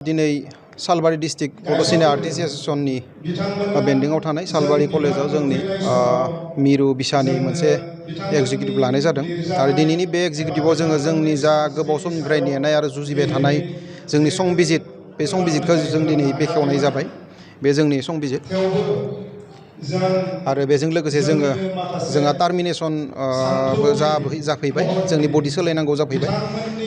दिनै सालबारि डिस्ट्रिक्ट बड' सिने आर्टिस्ट एसोसिएशननि बेन्डिंआव थानाय सालबारि कलेजाव जोंनि मिरु बिसानि मोनसे एग्जिकिउटिभ लानाय जादों आरो दिनैनि बे एग्जिकिउटिभआव जोंनि जा गोबाव समनिफ्राय नेनाय आरो जुजिबाय थानाय जोंनि संबिजित बे संबिजितखौ जों दिनै बेखेवनाय जाबाय बे जोंनि संबिजित आरो बेजों लोगोसे जोंहा टार्मिनेसन जाफैबाय जोंनि बडि सोलायनांगौ जाफैबाय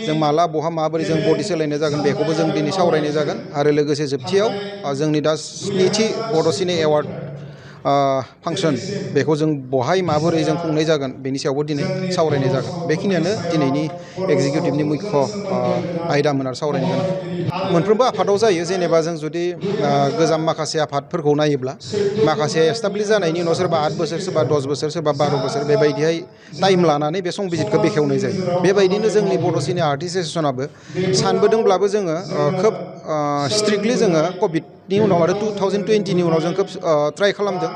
जों माला बहा माबोरै जों बडि सोलायनाय जागोन बेखौबो जों दिनै सावरायनाय जागोन आरो लोगोसे जोबथियाव जोंनि दा 7थि बड' सिने एवार्ड फांसन बेखौ जों बहाय माबोरै जों खुंनाय जागोन बेनि सायावबो दिनै सावरायनाय जागोन बेखिनियानो दिनैनि एग्जिकिउटिभनि मुख्य आयदामोन आरो सावरायनो गोनां मोनफ्रोमबो आफादाव जायो जेनेबा जों जुदि गोजाम माखासे आफादफोरखौ नायोब्ला माखासे एस्टाब्लिश जानायनि उनाव सोरबा 8 बोसोर सोरबा 10 बोसोर सोरबा 12 बोसोर बेबायदिहाय टाइम लानानै बे संबिजितखौ बेखेवनाय जायो बेबायदिनो जोंनि बड' सिने आर्टिस्ट एसोसिएशनाबो सानबोदोंब्लाबो जोङो खोब स्ट्रिक्टलि जोङो कभिडनि उनाव आरो 2020नि उनाव जों खोब ट्राइ खालामदों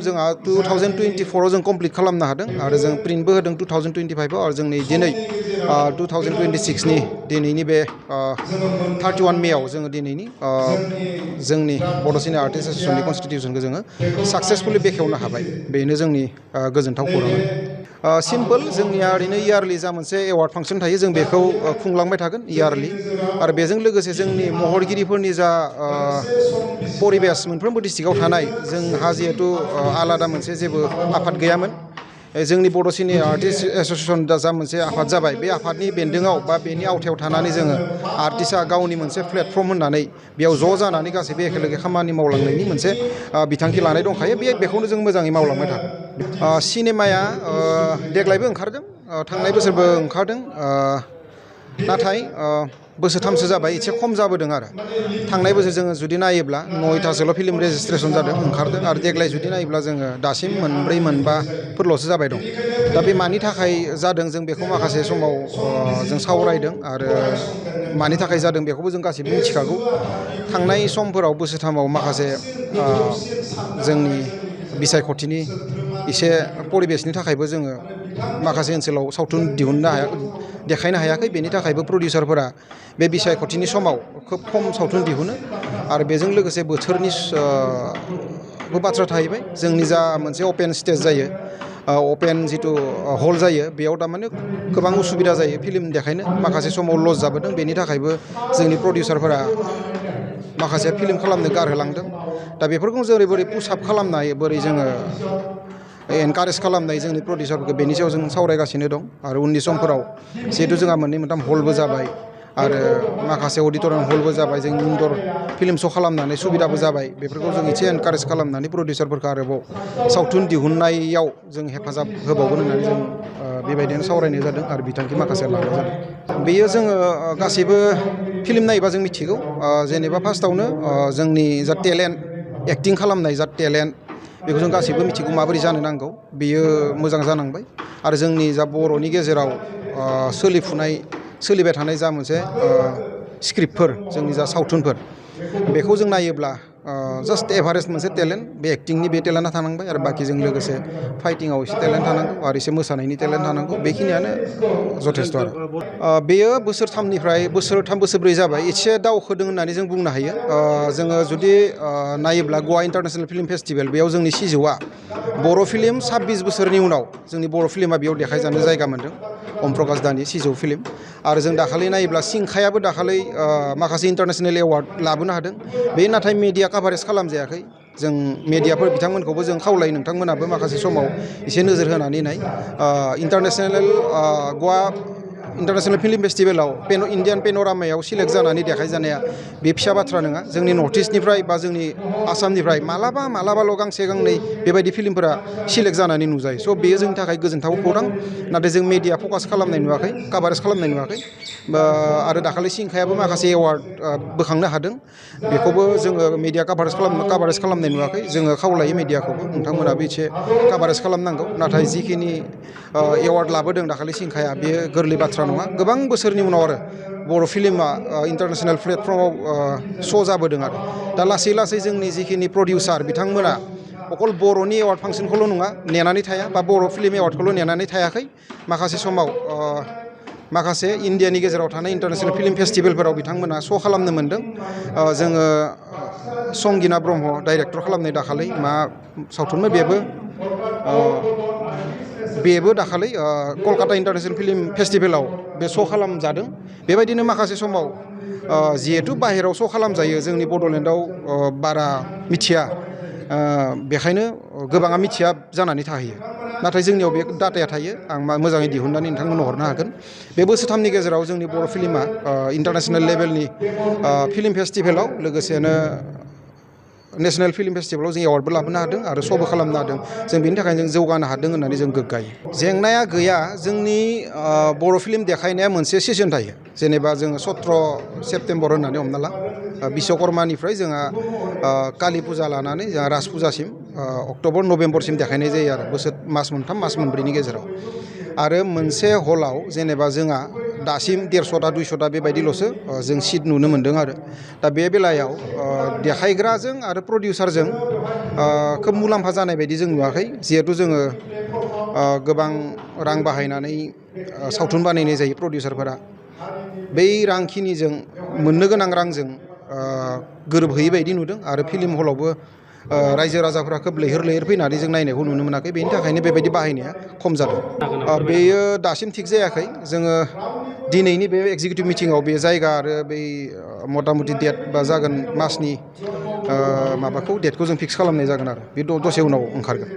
जोंहा 2024आव जों कमप्लिट खालामनो हादों आरो जों प्रिन्टबो होदों 2025आव आरो जोंनि दिनै 2026नि दिनैनि बे 31 मेआव जोङो दिनैनि जोंनि बड' सिने आर्टिस्ट एसोसिएशननि कनस्टिटिउसनखौ जोङो साक्सेसफुली बेखेवनो हाबाय बेनो जोंनि गोजोनथाव खौरां सिम्पोल जोंनिया ओरैनो इयारलि जा मोनसे एवार्ड फांसन थायो जों बेखौ खुंलांबाय थागोन इयारलि आरो बेजों लोगोसे जोंनि महरगिरिफोरनि जा परिबेस मोनफ्रोमबो डिस्ट्रिक्टआव थानाय जोंहा जिहेतु आलादा मोनसे जेबो आफाद गैयामोन जोंनि बड' सिने आर्टिस्ट एसोसिएशन जा मोनसे आफाद जाबाय बे आफादनि बेन्दोङाव बा बेनि आवथायाव थानानै जोङो आर्टिस्टआ गावनि मोनसे प्लेटफर्म होननानै बेयाव ज' जानानै गासैबो एखेलगे खामानि मावलांनायनि मोनसे बिथांखि लानाय दंखायो बेखौनो जों मोजाङै मावलांबाय थागोन सिनेमाया देग्लायबो ओंखारदों थांनाय बोसोरबो ओंखारदों नाथाय बोसोरथामसो जाबाय एसे खम जाबोदों आरो थांनाय बोसोर जोङो जुदि नायोब्ला 9थासोल' फिल्म रेजिस्ट्रेसन जादों ओंखारदों आरो देग्लाय जुदि नायोब्ला जोङो दासिम 4 मोनबाफोरल'सो जाबाय दं दा बे मानि थाखाय जादों जों बेखौ माखासे समाव जों सावरायदों आरो मानि थाखाय जादों बेखौबो जों गासैबो मिथिखागौ थांनाय समफोराव बोसोरथामाव माखासे जोंनि बिसायख'थिनि एसे परिबेसनि थाखायबो जोङो माखासे ओनसोलाव सावथुन देखायनो हायाखै बेनि थाखायबो प्रडिउसारफोरा बे बिसायख'थिनि समाव खोब खम सावथुन दिहुनो आरो बेजों लोगोसे बोथोरनि बाथ्रा थाहैबाय जोंनि जा मोनसे अपेन स्टेज जायो अपेन जिथु हल जायो बेयाव थारमाने गोबां उसुबिदा जायो फिल्म देखायनो माखासे समाव लस जाबोदों बेनि थाखायबो जोंनि प्रडिउसारफोरा माखासे फिल्म खालामनो गारहोलांदों दा बेफोरखौ जों बोरै पुसआप खालामनो हायो बोरै जोङो एनकारेज खालामनाय जोंनि प्रडिउसारफोरखौ बेनि सायाव जों सावरायगासिनो दं आरो उननि समफोराव जिहेतु जोंहा 2-3 हलबो जाबाय आरो माखासे अडिट'रियाम हलबो जाबाय जों इनडर फिल्म श' खालामनानै सुबिदाबो जाबाय बेफोरखौ जों एसे एनकारेज खालामनानै प्रडिउसारफोरखौ आरोबाव सावथुन दिहुननायाव जों हेफाजाब होबावगोन होननानै जों बेबायदिनो सावरायनाय जादों आरो बिथांखि माखासे लानाय जादों बेयो जोङो गासैबो फिल्म नायोबा जों मिथिगौ जेनेबा फार्स्टआवनो जोंनि जा टेलेन्ट एक्टिं खालामनाय जा टेलेन्ट बेखौ जों गासैबो मिथिगौ माबोरै जानो नांगौ बेयो मोजां जानांबाय आरो जोंनि जा बर'नि गेजेराव सोलिबाय थानाय जा मोनसे स्क्रिप्टफोर जोंनि जा सावथुनफोर बेखौ जों नायोब्ला जास्ट एभारेज मोनसे टेलेन्ट बे एक्टिंनि बे टेलेन्टआ थानांबाय आरो बाखिजों लोगोसे फाइटिंआव एसे टेलेन्ट थानांगौ आरो एसे मोसानायनि टेलेन्ट थानांगौ बेखिनियानो जथेस्थ' आरो बेयो बोसोरथामनिफ्राय बोसोरब्रै जाबाय एसे दावखोदों होननानै जों बुंनो हायो जोङो जुदि नायोब्ला गवा इन्टारनेसनेल फिल्म फेस्टिभेल बेयाव जोंनि सिजौआ बर' फिल्म 26 बोसोरनि उनाव जोंनि बर' फिल्मा बेयाव देखायजानो जायगा मोन्दों अम प्रकाश दानि सिजौ फिल्म आरो जों दाखालि नायोब्ला सिंखायाबो दाखालि माखासे इन्टारनेसनेल एवार्ड लाबोनो हादों बे नाथाय मिडिया काभारेज खालामजायाखै जों मिडियाफोर बिथांमोनखौबो जों खावलायो नोंथांमोनाबो माखासे समाव एसे नोजोर होनानै नाय गवा इन्टारनेसनेल फिल्म फेस्टिभेलाव इन्डियान पेन'रामायाव सिलेक्ट जानानै देखायजानाया बे फिसा बाथ्रा नङा जोंनि नर्थ इस्टनिफ्राय बा जोंनि आसामनिफ्राय मालाबाल' गांसे गांनै बेबायदि फिल्मफोरा सिलेक्ट जानानै नुजायो स' बेयो जोंनि थाखाय गोजोनथाव खौरां नाथाय जों मिडिया फकास खालामनाय नुवाखै काभारेज खालामनाय नुवाखै आरो दाखालि सिंखायाबो माखासे एवार्ड बोखांनो हादों बेखौबो जोङो मिडिया काभारेज खालामनाय नुवाखै जोङो खावलायो मिडियाखौबो नोंथांमोनाबो एसे काभारेज खालामनांगौ नाथाय जिखिनि एवार्ड लाबोदों दाखालि सिंखाया बेयो गोरलै बाथ्रा नङा गोबां बोसोरनि उनाव आरो बर' फिल्मा इन्टारनेसनेल प्लेटफर्माव श' जाबोदों आरो दा लासै लासै जोंनि जिखिनि प्रडिउसार बिथांमोना अकल बर'नि एवार्ड फांसनखौल' नङा नेनानै थाया बा बर' फिल्म एवार्डखौल' नेनानै थायाखै माखासे समाव माखासे इन्डियानि गेजेराव थानाय इन्टारनेसनेल फिल्म फेस्टिभेलफोराव बिथांमोना श' खालामनो मोन्दों। जोङो संगिना ब्रह्म डाइरेक्टर खालामनाय दाखालै मा सावथुनमोन बेबो दाखालै कलकाता इन्टारनेसनेल फिल्म फेस्टिभेलाव बे श' खालामजादों। बेबायदिनो माखासे समाव जिहेथु बाहेरायाव श' खालामजायो जोंनि बड'लेण्डआव बारा मिथिया, बेखायनो गोबाङा मिथिया जानानै थाहैयो। नाथाय जोंनियाव बे डाटाया थायो, आं मोजाङै दिहुननानै नोंथांमोननो हरनो हागोन। बे बोसोरथामनि गेजेराव जोंनि बर' फिल्मा इन्टारनेसनेल लेभेलनि फिल्म फेस्टिभेलाव लोगोसेनो नेसनेल फिल्म फेस्टिभेलाव जों एवार्डबो लाबोनो हादों आरो श'बो खालामनो हादों। जों बेनि थाखायनो जों जौगानो हादों होननानै जों गोग्गायो। जेंनाया गैया, जोंनि बर' फिल्म देखायनाया मोनसे सेसन थायो। जेनेबा जोङो 17 सेप्तेम्बर होननानै हमना ला, बिश्वकर्मानिफ्राय जोंहा कालि फुजा लानानै जोंहा राज फुजासिम अक्ट'बर नभेम्बरसिम देखायनाय जायो आरो मास मोनथाम मास मोनब्रैनि गेजेराव। आरो मोनसे हलाव जेनेबा जोंहा दासिम 150टा 200टा बेबायदिल'सो जों सिट नुनो मोन्दों आरो। दा बे बेलायाव देखायग्राजों आरो प्रडिउसारजों खोब मुलाम्फा जानाय बायदि जों नुवाखै। जिहेथु जोङो गोबां रां बाहायनानै सावथुन बानायनाय जायो प्रडिउसारफोरा। बै रांखिनिजों मोननो गोनां रांजों गोरोबहैयै बायदि नुदों आरो फिल्म हलावबो रायजो राजाफोरा खोब लैहोर लैहोर फैनानै जों नायनायखौ नुनो मोनाखै। बेनि थाखायनो बेबायदि बाहायनाया खम जादों। बेयो दासिम थिग जायाखै। जोङो दिनैनि बे एगजिकिउटिभ मिटिङाव बे जायगा आरो बै मथा मथि डेट बा जागोन मासनि डेटखौ जों फिक्स खालामनाय जागोन आरो बे दसे उनाव ओंखारगोन।